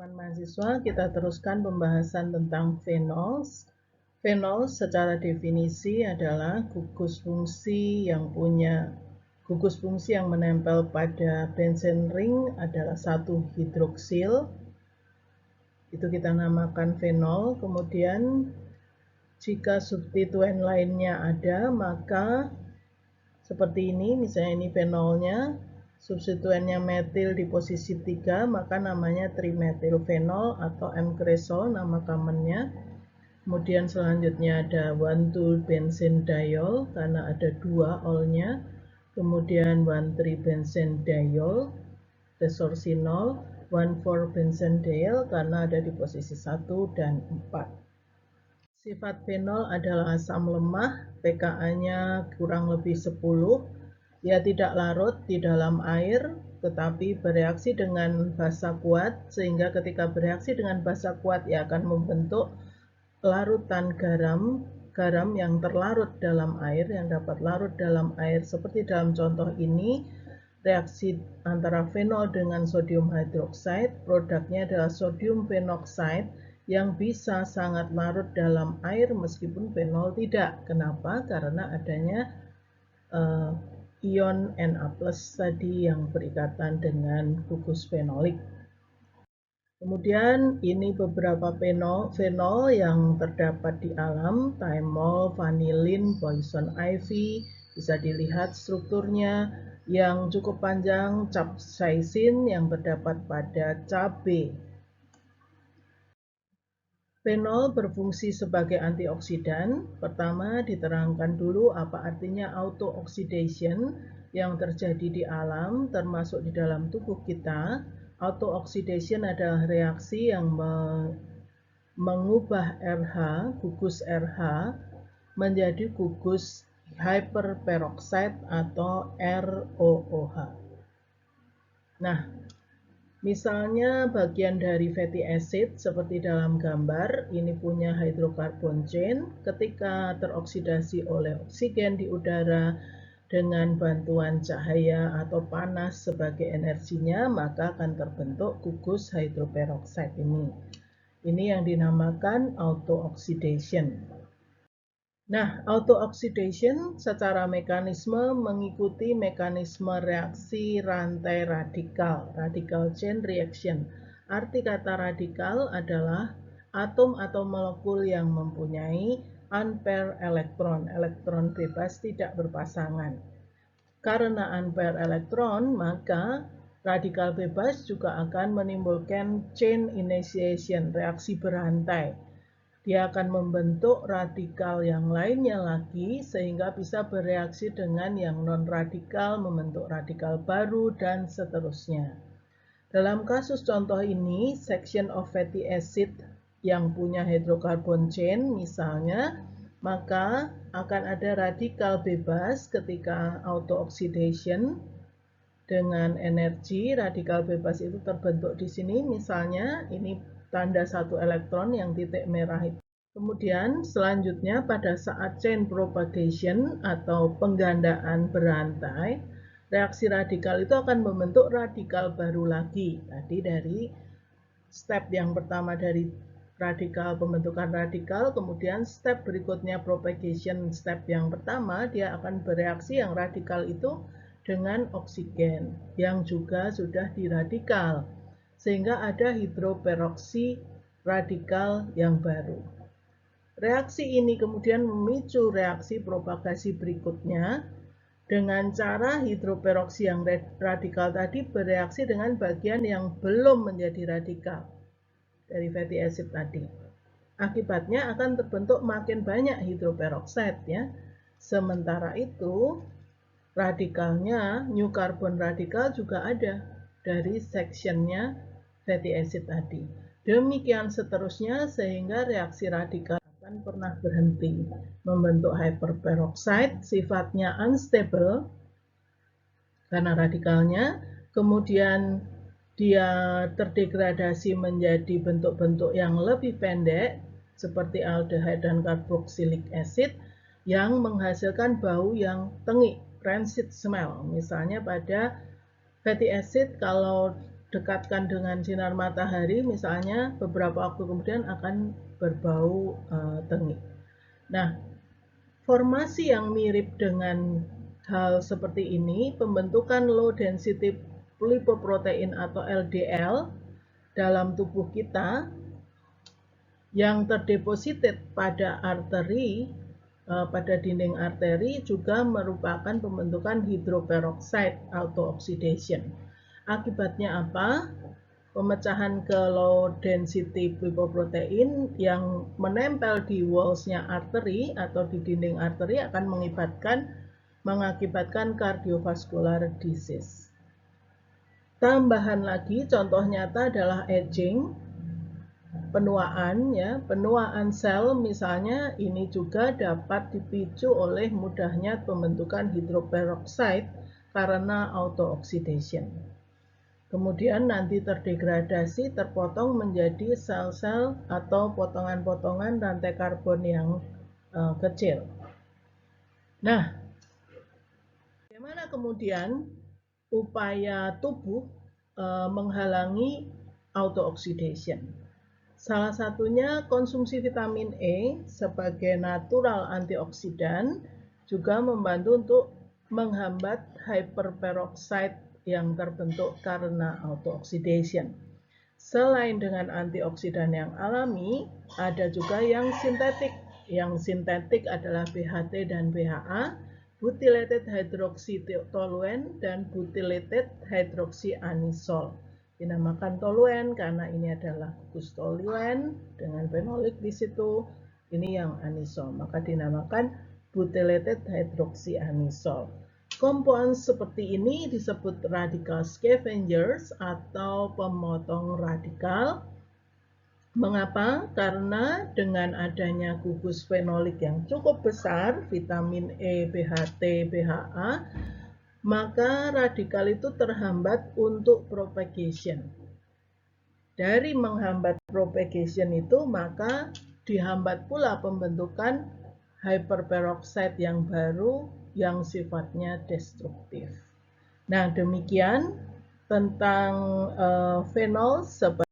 Teman-teman mahasiswa, kita teruskan pembahasan tentang phenols. Phenols secara definisi adalah gugus fungsi yang menempel pada benzen ring adalah satu hidroksil. Itu kita namakan phenol. Kemudian jika substituen lainnya ada, maka seperti ini, misalnya ini fenolnya, substituennya metil di posisi 3, maka namanya trimetilfenol atau M-cresol, nama common-nya. Kemudian selanjutnya ada 1,2-benzenediol karena ada 2 ol-nya. Kemudian 1,3-benzenediol, resorcinol, 1,4-benzenediol karena ada di posisi 1 dan 4. Sifat fenol adalah asam lemah, pKa-nya kurang lebih 10. Ia tidak larut di dalam air, tetapi bereaksi dengan basa kuat, sehingga ketika bereaksi dengan basa kuat ia akan membentuk larutan garam yang terlarut dalam air, yang dapat larut dalam air. Seperti dalam contoh ini, reaksi antara fenol dengan sodium hydroxide, produknya adalah sodium phenoxide yang bisa sangat larut dalam air meskipun fenol tidak. Kenapa? Karena adanya ion Na+ tadi yang berikatan dengan gugus fenolik. Kemudian ini beberapa fenol yang terdapat di alam, thymol, vanillin, poison ivy, bisa dilihat strukturnya yang cukup panjang, capsaicin yang terdapat pada cabai. Fenol berfungsi sebagai antioksidan. Pertama, diterangkan dulu apa artinya auto-oxidation yang terjadi di alam, termasuk di dalam tubuh kita. Auto-oxidation adalah reaksi yang mengubah RH, gugus RH, menjadi gugus hyperperoxide atau ROOH. Nah, misalnya bagian dari fatty acid seperti dalam gambar, ini punya hydrocarbon chain, ketika teroksidasi oleh oksigen di udara dengan bantuan cahaya atau panas sebagai energinya, maka akan terbentuk gugus hydroperoxide ini. Ini yang dinamakan auto-oxidation. Nah, auto-oxidation secara mekanisme mengikuti mekanisme reaksi rantai radikal, radical chain reaction. Arti kata radikal adalah atom atau molekul yang mempunyai unpaired elektron, elektron bebas tidak berpasangan. Karena unpaired elektron, maka radikal bebas juga akan menimbulkan chain initiation, reaksi berantai. Dia akan membentuk radikal yang lainnya lagi sehingga bisa bereaksi dengan yang non-radikal, membentuk radikal baru, dan seterusnya. Dalam kasus contoh ini, section of fatty acid yang punya hydrocarbon chain misalnya, maka akan ada radikal bebas ketika auto-oxidation dengan energi. Radikal bebas itu terbentuk di sini, misalnya ini tanda 1 elektron yang titik merah itu. Kemudian selanjutnya pada saat chain propagation atau penggandaan berantai, reaksi radikal itu akan membentuk radikal baru lagi. Tadi dari step yang pertama dari radikal, pembentukan radikal, kemudian step berikutnya propagation, step yang pertama dia akan bereaksi yang radikal itu dengan oksigen yang juga sudah diradikal, sehingga ada hidroperoksi radikal yang baru. Reaksi ini kemudian memicu reaksi propagasi berikutnya dengan cara hidroperoksi yang radikal tadi bereaksi dengan bagian yang belum menjadi radikal dari fatty acid tadi. Akibatnya akan terbentuk makin banyak hidroperoksida ya. Sementara itu radikalnya, new carbon radikal juga ada dari sectionnya fatty acid tadi. Demikian seterusnya sehingga reaksi radikal akan pernah berhenti. Membentuk hyperperoxide, sifatnya unstable karena radikalnya, kemudian dia terdegradasi menjadi bentuk-bentuk yang lebih pendek seperti aldehyde dan carboxylic acid yang menghasilkan bau yang tengik, rancid smell. Misalnya pada fatty acid kalau dekatkan dengan sinar matahari, misalnya beberapa waktu kemudian akan berbau tengik. Nah, formasi yang mirip dengan hal seperti ini, pembentukan low density lipoprotein atau LDL dalam tubuh kita yang terdeposited pada arteri, pada dinding arteri juga merupakan pembentukan hidroperoxide autooxidation. Akibatnya apa? Pemecahan ke low density lipoprotein yang menempel di walls-nya arteri atau di dinding arteri akan mengakibatkan cardiovascular disease. Tambahan lagi, contoh nyata adalah aging, penuaan ya, penuaan sel misalnya ini juga dapat dipicu oleh mudahnya pembentukan hidroperoxide karena autooxidation. Kemudian nanti terdegradasi, terpotong menjadi sel-sel atau potongan-potongan rantai karbon yang kecil. Nah, bagaimana kemudian upaya tubuh menghalangi autooxidation? Salah satunya konsumsi vitamin E sebagai natural antioksidan juga membantu untuk menghambat hyperperoxide yang terbentuk karena autooxidation. Selain dengan antioksidan yang alami, ada juga yang sintetik. Yang sintetik adalah BHT dan BHA, butylated hydroxytoluen dan butylated hydroxyanisole. Dinamakan toluen karena ini adalah gugus toluen dengan fenolik di situ. Ini yang anisol, maka dinamakan butylated hydroxyanisole. Komponen seperti ini disebut radical scavengers atau pemotong radikal. Mengapa? Karena dengan adanya gugus fenolik yang cukup besar, vitamin E, BHT, BHA, maka radikal itu terhambat untuk propagation. Dari menghambat propagation itu, maka dihambat pula pembentukan hyperperoxide yang baru yang sifatnya destruktif. Nah, demikian tentang fenol sebagai